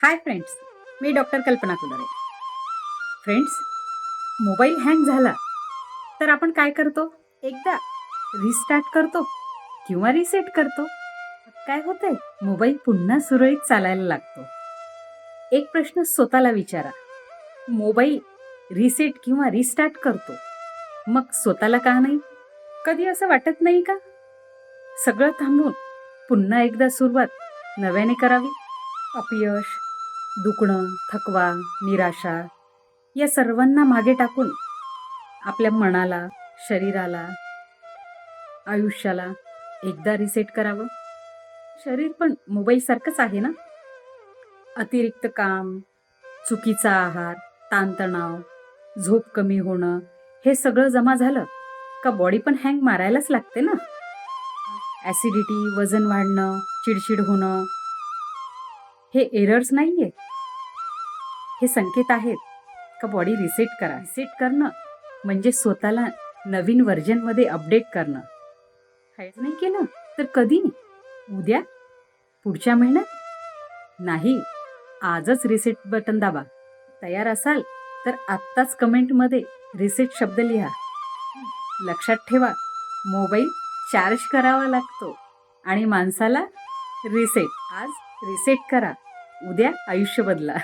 Hi friends, मी doctor कल्पना कुलरे. Friends, mobile hang झाला तर आपण काय करतो? एकदा रिस्टार्ट करतो किंवा रिसेट करतो. काय होतंय? मोबाईल पुन्हा सुरळीत चालायला लागतो. एक प्रश्न स्वतःला विचारा. मोबाईल रिसेट किंवा रिस्टार्ट करतो, मग स्वतःला का नाही? कधी असं वाटत नाही का? सगळं थांबून पुन्हा एकदा सुरुवात नव्याने करावी. अपयश, दुखणं, थकवा, निराशा या सर्वांना मागे टाकून आपल्या मनाला, शरीराला, आयुष्याला एकदा रिसेट करावं. शरीर पण मोबाईलसारखंच आहे ना. अतिरिक्त काम, चुकीचा आहार, ताणतणाव, झोप कमी होणं हे सगळं जमा झालं का बॉडी पण हँग मारायलाच लागते ना. ॲसिडिटी, वजन वाढणं, चिडचिड होणं हे एरर्स नाहीये, हे संकेत आहेत का बॉडी रिसेट करा. रिसेट करणं म्हणजे स्वतःला नवीन व्हर्जनमध्ये अपडेट करणं. काहीच नाही केलं तर कधी? उद्या? पुढच्या महिन्यात? नाही, आजच रिसेट बटन दाबा. तयार असाल तर आत्ताच कमेंटमध्ये रिसेट शब्द लिहा. लक्षात ठेवा, मोबाईल चार्ज करावा लागतो आणि माणसाला रिसेट. आज रिसेट करा, उद्या आयुष्य बदला.